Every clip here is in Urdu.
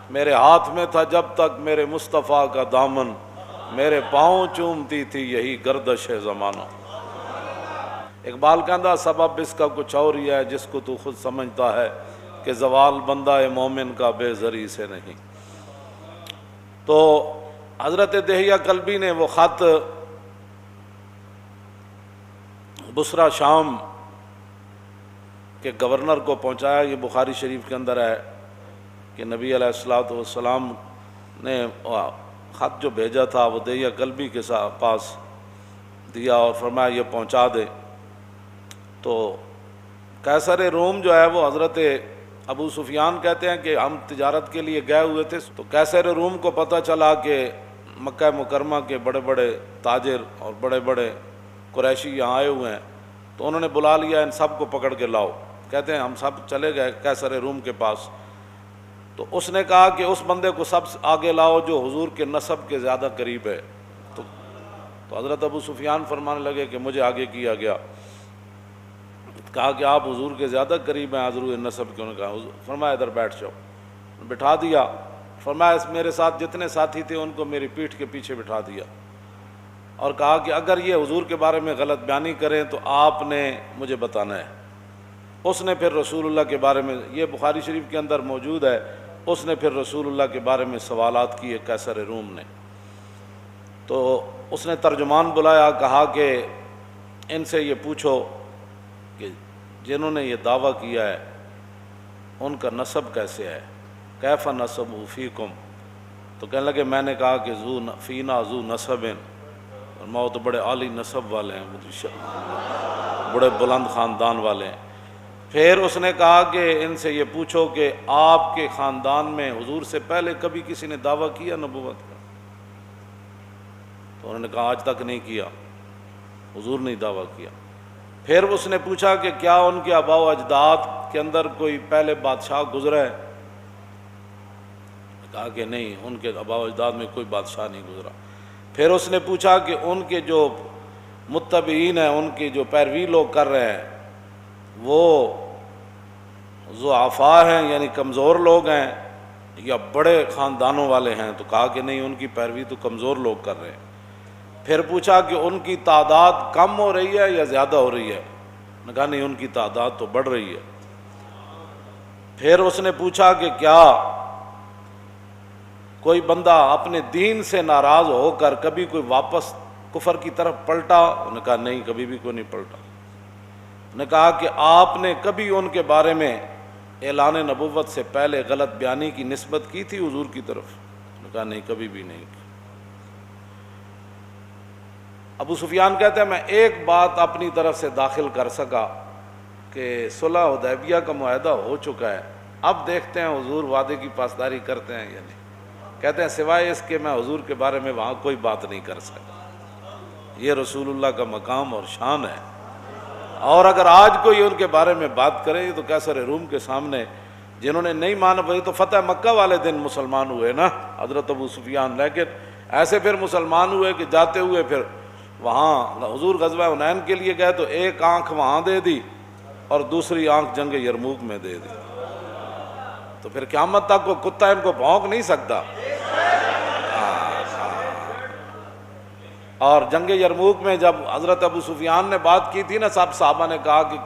میرے ہاتھ میں تھا جب تک میرے مصطفیٰ کا دامن، میرے پاؤں چومتی تھی یہی گردش زمانہ۔ اقبال کہندا سبب اس کا کچھ اور ہی ہے جس کو تو خود سمجھتا ہے کہ زوال بندہ مومن کا بے زری سے نہیں۔ تو حضرت دہیہ کلبی نے وہ خط بصرہ شام کے گورنر کو پہنچایا۔ یہ بخاری شریف کے اندر ہے کہ نبی علیہ الصلوۃ والسلام نے خط جو بھیجا تھا وہ دہیہ کلبی کے پاس دیا اور فرمایا یہ پہنچا دے۔ تو قیصر روم جو ہے وہ حضرت ابو سفیان کہتے ہیں کہ ہم تجارت کے لیے گئے ہوئے تھے، تو قیصر روم کو پتہ چلا کہ مکہ مکرمہ کے بڑے بڑے تاجر اور بڑے بڑے قریشی یہاں آئے ہوئے ہیں، تو انہوں نے بلا لیا ان سب کو پکڑ کے لاؤ۔ کہتے ہیں ہم سب چلے گئے قیصر روم کے پاس، تو اس نے کہا کہ اس بندے کو سب سے آگے لاؤ جو حضور کے نسب کے زیادہ قریب ہے۔ تو حضرت ابو سفیان فرمانے لگے کہ مجھے آگے کیا گیا۔ کہا کہ آپ حضور کے زیادہ قریب ہیں حضور نسب کے؟ انہوں نے کہا فرمایا ادھر بیٹھ جاؤ۔ بٹھا دیا۔ فرمایا میرے ساتھ جتنے ساتھی تھے ان کو میری پیٹھ کے پیچھے بٹھا دیا اور کہا کہ اگر یہ حضور کے بارے میں غلط بیانی کریں تو آپ نے مجھے بتانا ہے۔ اس نے پھر رسول اللہ کے بارے میں، یہ بخاری شریف کے اندر موجود ہے، اس نے پھر رسول اللہ کے بارے میں سوالات کیے قیصر روم نے۔ تو اس نے ترجمان بلایا، کہا کہ ان سے یہ پوچھو کہ جنہوں نے یہ دعویٰ کیا ہے ان کا نسب کیسے ہے، کیف نسب فیکم؟ تو کہنے لگے میں نے کہا کہ فینا ذو نسب، اور ماں تو بڑے عالی نسب والے ہیں، بڑے بلند خاندان والے ہیں۔ پھر اس نے کہا کہ ان سے یہ پوچھو کہ آپ کے خاندان میں حضور سے پہلے کبھی کسی نے دعویٰ کیا نبوت کا؟ تو انہوں نے کہا آج تک نہیں کیا، حضور نے دعویٰ کیا۔ پھر اس نے پوچھا کہ کیا ان کے آباء و اجداد کے اندر کوئی پہلے بادشاہ گزرا ہے؟ کہا کہ نہیں، ان کے آباء و اجداد میں کوئی بادشاہ نہیں گزرا۔ پھر اس نے پوچھا کہ ان کے جو متبعین ہیں، ان کی جو پیروی لوگ کر رہے ہیں، وہ ضعفاء ہیں یعنی کمزور لوگ ہیں یا بڑے خاندانوں والے ہیں؟ تو کہا کہ نہیں، ان کی پیروی تو کمزور لوگ کر رہے ہیں۔ پھر پوچھا کہ ان کی تعداد کم ہو رہی ہے یا زیادہ ہو رہی ہے؟ نے کہا نہیں، ان کی تعداد تو بڑھ رہی ہے۔ پھر اس نے پوچھا کہ کیا کوئی بندہ اپنے دین سے ناراض ہو کر کبھی کوئی واپس کفر کی طرف پلٹا؟ انہوں نے کہا نہیں، کبھی بھی کوئی نہیں پلٹا۔ نے کہا کہ آپ نے کبھی ان کے بارے میں اعلان نبوت سے پہلے غلط بیانی کی نسبت کی تھی حضور کی طرف؟ نے کہا نہیں، کبھی بھی نہیں کی۔ ابو سفیان کہتے ہیں میں ایک بات اپنی طرف سے داخل کر سکا کہ صلح حدیبیہ کا معاہدہ ہو چکا ہے، اب دیکھتے ہیں حضور وعدے کی پاسداری کرتے ہیں یا نہیں۔ کہتے ہیں سوائے اس کے میں حضور کے بارے میں وہاں کوئی بات نہیں کر سکا۔ یہ رسول اللہ کا مقام اور شان ہے، اور اگر آج کوئی ان کے بارے میں بات کرے تو قیصر روم کے سامنے جنہوں نے نہیں مانا، وہی تو فتح مکہ والے دن مسلمان ہوئے نا حضرت ابو سفیان، لیکن ایسے پھر مسلمان ہوئے کہ جاتے ہوئے پھر وہاں حضور غزوہ حنین کے لیے گئے تو ایک آنکھ وہاں دے دی اور دوسری آنکھ جنگ یرموک میں دے دی، تو پھر قیامت تک کو کتا ان کو بھونک نہیں سکتا۔ اور جنگ یرموک میں جب حضرت ابو سفیان نے بات کی تھی نا، سب صحابہ نے کہا کہ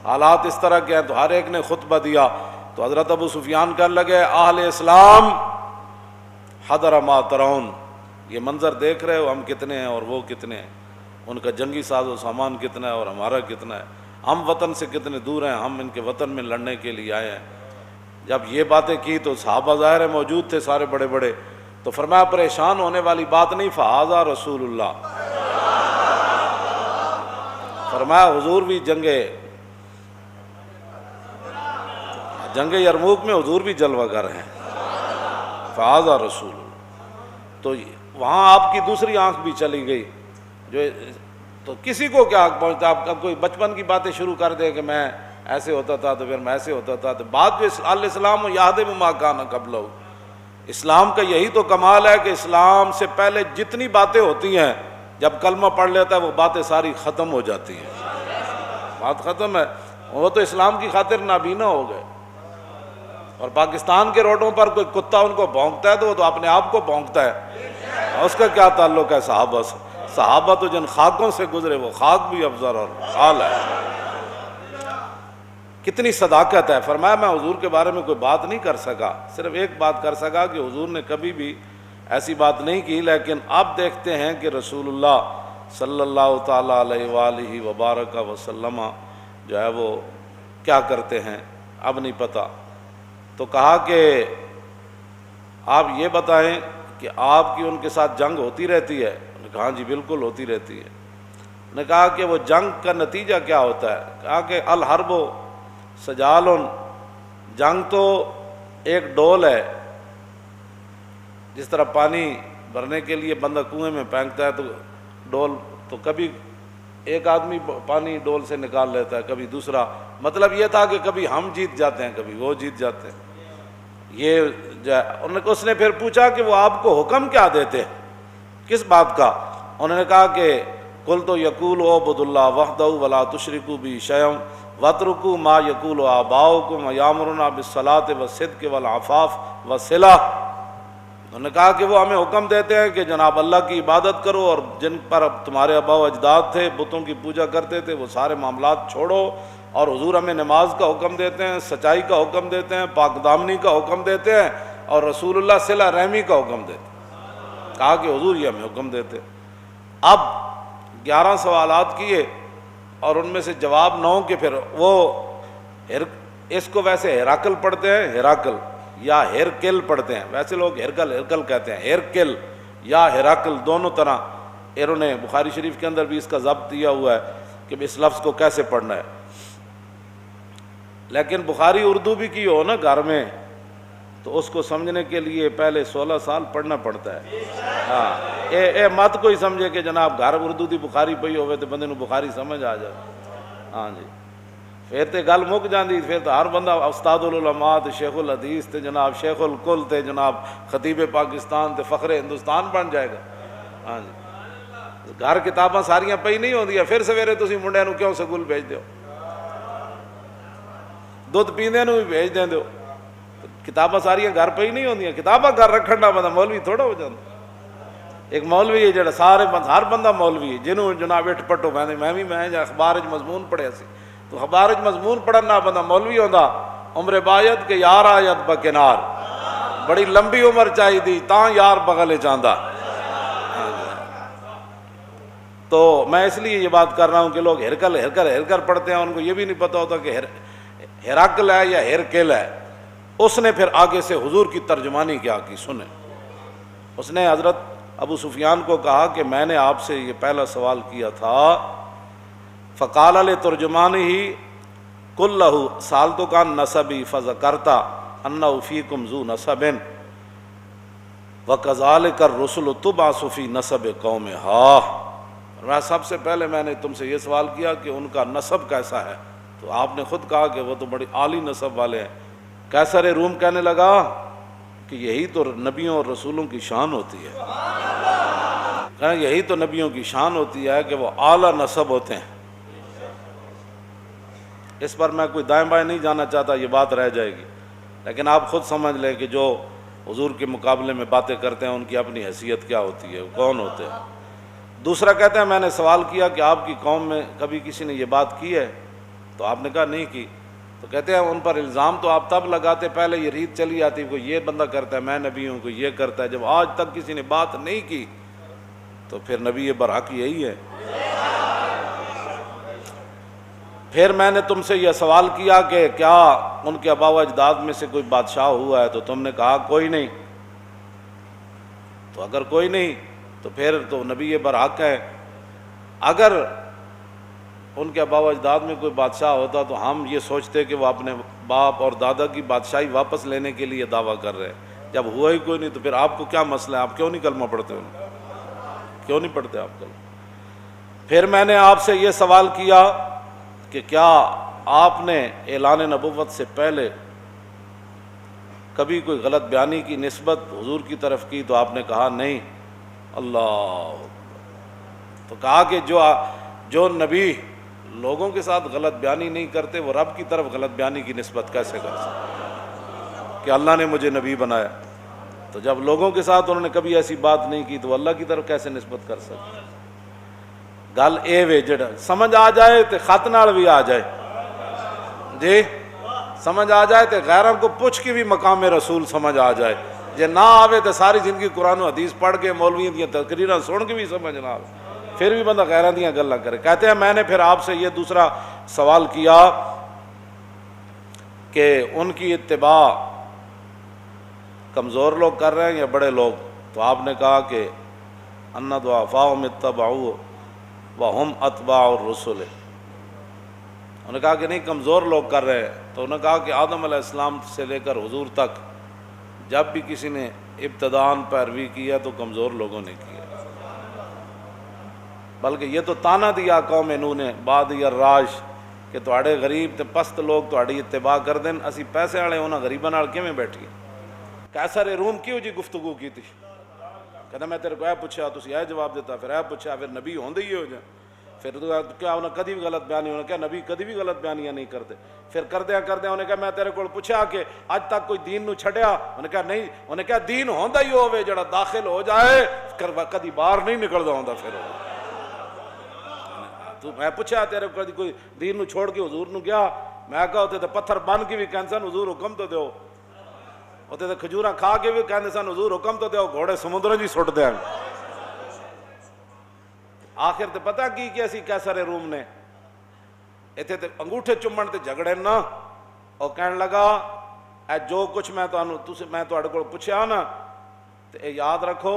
حالات اس طرح کے ہیں، تو ہر ایک نے خطبہ دیا، تو حضرت ابو سفیان کہنے لگے اہل اسلام حضر ما ترون، یہ منظر دیکھ رہے ہو ہم کتنے ہیں اور وہ کتنے ہیں، ان کا جنگی ساز و سامان کتنا ہے اور ہمارا کتنا ہے، ہم وطن سے کتنے دور ہیں، ہم ان کے وطن میں لڑنے کے لیے آئے ہیں۔ جب یہ باتیں کی تو صحابہ ظاہر ہے موجود تھے سارے بڑے بڑے، تو فرمایا پریشان ہونے والی بات نہیں، فہذا رسول اللہ، فرمایا حضور بھی جنگ یرموک میں حضور بھی جلوہ گر ہیں، فہذا رسول اللہ۔ تو وہاں آپ کی دوسری آنکھ بھی چلی گئی، جو تو کسی کو کیا پہنچتا، آپ کوئی بچپن کی باتیں شروع کر دے کہ میں ایسے ہوتا تھا تو پھر میں ایسے ہوتا تھا، تو بات جو الاسلام یہدم ما کان قبلہ، اسلام کا یہی تو کمال ہے کہ اسلام سے پہلے جتنی باتیں ہوتی ہیں جب کلمہ پڑھ لیتا ہے وہ باتیں ساری ختم ہو جاتی ہیں، بات ختم ہے، وہ تو اسلام کی خاطر نابینا ہو گئے۔ اور پاکستان کے روڈوں پر کوئی کتا ان کو بھونکتا ہے تو وہ تو اپنے آپ کو بھونکتا ہے، اس کا کیا تعلق ہے صحابہ سے؟ صحابہ تو جن خاکوں سے گزرے وہ خاک بھی افضل اور حال ہے۔ کتنی صداقت ہے۔ فرمایا میں حضور کے بارے میں کوئی بات نہیں کر سکا، صرف ایک بات کر سکا کہ حضور نے کبھی بھی ایسی بات نہیں کی، لیکن اب دیکھتے ہیں کہ رسول اللہ صلی اللہ تعالیٰ علیہ وآلہ وبارک وسلم جو ہے وہ کیا کرتے ہیں، اب نہیں پتہ۔ تو کہا کہ آپ یہ بتائیں کہ آپ کی ان کے ساتھ جنگ ہوتی رہتی ہے؟ انہوں نے کہا ہاں جی بالکل ہوتی رہتی ہے۔ انہوں نے کہا کہ وہ جنگ کا نتیجہ کیا ہوتا ہے؟ کہا کہ الحرب سجال، جنگ تو ایک ڈول ہے، جس طرح پانی بھرنے کے لیے بندہ کنویں میں پھینکتا ہے تو ڈول، تو کبھی ایک آدمی پانی ڈول سے نکال لیتا ہے، کبھی دوسرا۔ مطلب یہ تھا کہ کبھی ہم جیت جاتے ہیں، کبھی وہ جیت جاتے ہیں۔ یہ اس نے پھر پوچھا کہ وہ آپ کو حکم کیا دیتے ہیں، کس بات کا؟ انہوں نے کہا کہ قلت یقول اعبدوا اللہ وحدہ ولا تشرکوا بہ شیئا واترکوا ما یقول آباؤکم یامرنا بالصلاۃ والصدق والعفاف والصلہ۔ انہوں نے کہا کہ وہ ہمیں حکم دیتے ہیں کہ جناب اللہ کی عبادت کرو، اور جن پر تمہارے آبا و اجداد تھے بتوں کی پوجا کرتے تھے وہ سارے معاملات چھوڑو، اور حضور ہمیں نماز کا حکم دیتے ہیں، سچائی کا حکم دیتے ہیں، پاک دامنی کا حکم دیتے ہیں، اور رسول اللہ صلہ رحمی کا حکم دیتے ہیں۔ کہا کہ حضور یہ ہمیں حکم دیتے۔ اب 11 سوالات کیے اور ان میں سے جواب 9 کے، پھر وہ اس کو ویسے ہیراکل پڑھتے ہیں، ہیراکل یا ہیرکل پڑھتے ہیں، ویسے لوگ ہیرکل کہتے ہیں، ہیرکل یا ہیراکل دونوں طرح۔ انہوں نے بخاری شریف کے اندر بھی اس کا ضبط دیا ہوا ہے کہ اس لفظ کو کیسے پڑھنا ہے، لیکن بخاری اردو بھی کی ہو نا گھر میں تو اس کو سمجھنے کے لیے پہلے 16 سال پڑھنا پڑتا ہے۔ ہاں اے مت کوئی سمجھے کہ جناب گھر اردو دی بخاری پئی ہوئے تو بندے نو بخاری سمجھ آ جائے، ہاں جی پھر تے گل مک جاندی، پھر تو ہر بندہ استاد العلماء تے شیخ الحدیث تے جناب شیخ الکل تے جناب خطیب پاکستان تے فخر ہندوستان بن جائے گا۔ ہاں جی گھر کتاباں ساریاں پئی نہیں ہوندیاں، پھر سویرے تسی منڈیاں نو کیوں سکول بھیج دیو، دودھ پیندے نو بھی بھیج دیں دیو، کتاباں ساریاں گھر پئی نہیں ہوندیاں، کتاباں گھر رکھن دا بندہ مولوی تھوڑا ہو جاتا۔ ایک مولوی ہے جڑا سارے ہر بندہ مولوی ہے، جنہوں جناب اٹھ پٹو میں اخبار مضمون پڑھیا سی تو اخبار مضمون پڑھن نہ بندہ مولوی ہوندا، عمر باید کہ یار آیت بکنار، بڑی لمبی عمر چاہی دی تاں یار بغل چاہندا۔ تو میں اس لیے یہ بات کر رہا ہوں کہ لوگ ہرکل پڑھتے ہیں، ان کو یہ بھی نہیں پتہ ہوتا کہ ہیراکل ہے یا ہیرکل ہے۔ اس نے پھر آگے سے حضور کی ترجمانی کیا کی سنیں۔ اس نے حضرت ابو سفیان کو کہا کہ میں نے آپ سے یہ پہلا سوال کیا تھا، فقال لترجمانہ کلہ سالتک عن نسبی فذکرت انہ فیکم ذو نسب وکذالک الرسل تبعث فی نسب قومہا۔ میں سب سے پہلے میں نے تم سے یہ سوال کیا کہ ان کا نسب کیسا ہے، تو آپ نے خود کہا کہ وہ تو بڑی عالی نسب والے ہیں۔ قیصر روم کہنے لگا کہ یہی تو نبیوں اور رسولوں کی شان ہوتی ہے، کہنا یہی تو نبیوں کی شان ہوتی ہے کہ وہ اعلیٰ نسب ہوتے ہیں۔ اس پر میں کوئی دائیں بائیں نہیں جانا چاہتا، یہ بات رہ جائے گی، لیکن آپ خود سمجھ لیں کہ جو حضور کے مقابلے میں باتیں کرتے ہیں ان کی اپنی حیثیت کیا ہوتی ہے، وہ کون ہوتے ہیں۔ دوسرا کہتے ہیں میں نے سوال کیا کہ آپ کی قوم میں کبھی کسی نے یہ بات کی ہے، تو آپ نے کہا نہیں کی۔ تو کہتے ہیں ان پر الزام تو آپ تب لگاتے پہلے یہ ریت چلی آتی، کوئی یہ بندہ کرتا ہے میں نبی ہوں، کوئی یہ کرتا ہے، جب آج تک کسی نے بات نہیں کی تو پھر نبی برحق یہی ہے۔ پھر میں نے تم سے یہ سوال کیا کہ کیا ان کے آبا و اجداد میں سے کوئی بادشاہ ہوا ہے، تو تم نے کہا کوئی نہیں۔ تو اگر کوئی نہیں تو پھر تو نبی برحق ہے۔ اگر ان کے آبا و اجداد میں کوئی بادشاہ ہوتا تو ہم یہ سوچتے کہ وہ اپنے باپ اور دادا کی بادشاہی واپس لینے کے لیے دعویٰ کر رہے ہیں، جب ہوا ہی کوئی نہیں تو پھر آپ کو کیا مسئلہ ہے، آپ کیوں نہیں کلمہ پڑھتے کیوں نہیں پڑھتے آپ کلمہ؟ پھر میں نے آپ سے یہ سوال کیا کہ کیا آپ نے اعلان نبوت سے پہلے کبھی کوئی غلط بیانی کی نسبت حضور کی طرف کی، تو آپ نے کہا نہیں۔ اللہ، تو کہا کہ جو نبی لوگوں کے ساتھ غلط بیانی نہیں کرتے وہ رب کی طرف غلط بیانی کی نسبت کیسے کر سکتے؟ کہ اللہ نے مجھے نبی بنایا. تو جب لوگوں کے ساتھ انہوں نے کبھی ایسی بات نہیں کی تو اللہ کی طرف کیسے نسبت کر سکتے؟ گل اے وے جڑا سمجھ آ جائے تو خط نال بھی آ جائے جی، سمجھ آ جائے تو غیروں کو پوچھ کے بھی مقام رسول سمجھ آ جائے. جے نہ آوے تو ساری زندگی قرآن و حدیث پڑھ کے مولویوں دیا تقریراں سن کے بھی سمجھ نہ آوے، پھر بھی بندہ غیراں دیاں گلاں کرے. کہتے ہیں میں نے پھر آپ سے یہ دوسرا سوال کیا کہ ان کی اتباع کمزور لوگ کر رہے ہیں یا بڑے لوگ؟ تو آپ نے کہا کہ ان ضعفاء اتبعوا وهم اتباع الرسل. انہوں نے کہا کہ نہیں کمزور لوگ کر رہے ہیں. تو انہوں نے کہا کہ آدم علیہ السلام سے لے کر حضور تک جب بھی کسی نے ابتداءً پیروی کیا تو کمزور لوگوں نے کیا، بلکہ یہ تو تانا دیا قوم نوح نے بعد الراج کہ تواڈے غریب تے پست لوگ تواڈی اتباع کر دین، اسی پیسے والے انہاں غریباں نال کیویں بیٹھیے؟ قیصر روم کیوں جی گفتگو کی تھی؟ کہتا میں تیرے کو اے پوچھا تسی اے جواب دیتا، پھر اے پوچھا، پھر نبی ہوندے ہی ہو جائیں. پھر تو کیا انہیں کدی بھی غلط بیانی، انہوں نے کہا نبی کدی بھی غلط بیانیاں نہیں کرتے. پھر کردیا انہوں نے کہا میں تیرے کو پوچھا کہ اج تک کوئی دین نو چھڑیا؟ انہوں نے کہا نہیں. انہوں نے کہا دین ہوندا ہی ہوے جڑا داخل ہو جائے کدی باہر نہیں نکلدا ہوندا. پھر تو میں پوچھا تیرے کو کدی کوئی دین نو چھوڑ کے حضور نو گیا؟ میں کہا ہوتے تے پتھر بن کے بھی کہندے سن حضور حکم تو دیو، ہوتے تے کھجوراں کھا کے بھی کہندے سن حضور حکم تو دیو، گھوڑے سمندر جی سٹ دیاں. آخر تے پتہ کی کہ اسی قیصر روم نے ایتھے تے انگوٹھے چومن تے جھگڑے نا، اور کہن لگا اے جو کچھ میں تواڈے کول پوچھیا نا تے اے یاد رکھو،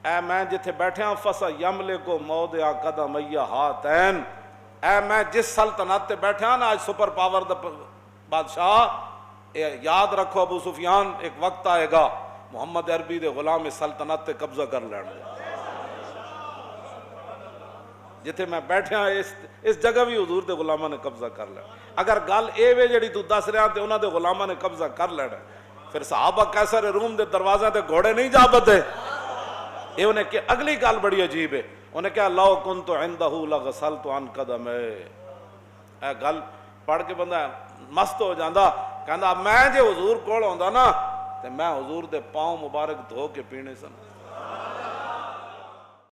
اے میں جتھے بیٹھا فَسَيَمْلِكُ مَوْضِعَ قَدَمَيَّ هَاتَيْنِ، اے میں جس سلطنت تے بیٹھا نا آج سپر پاور دا بادشاہ، اے یاد رکھو ابو سفیان ایک وقت آئے گا محمد عربی دے غلام سلطنت تے قبضہ کر لینا. جتھے میں بیٹھا اس جگہ بھی حضور دے غلامہ نے قبضہ کر لینا. اگر گل اے وے جڑی تو دس رہا تے انہاں دے غلامہ نے قبضہ کر لینا، پھر صحابہ قیصر روم دے دروازے تے گھوڑے نہیں جا بدے. یہ انہیں کہ اگلی گل بڑی عجیب ہے، انہیں کہا لو کنت عندہ لغسلت عن قدمے. اے گل پڑھ کے بندہ مست ہو جاندا، کہندا میں جے حضور کول ہوندا نا تے میں حضور دے پاؤں مبارک دھو کے پینے سن.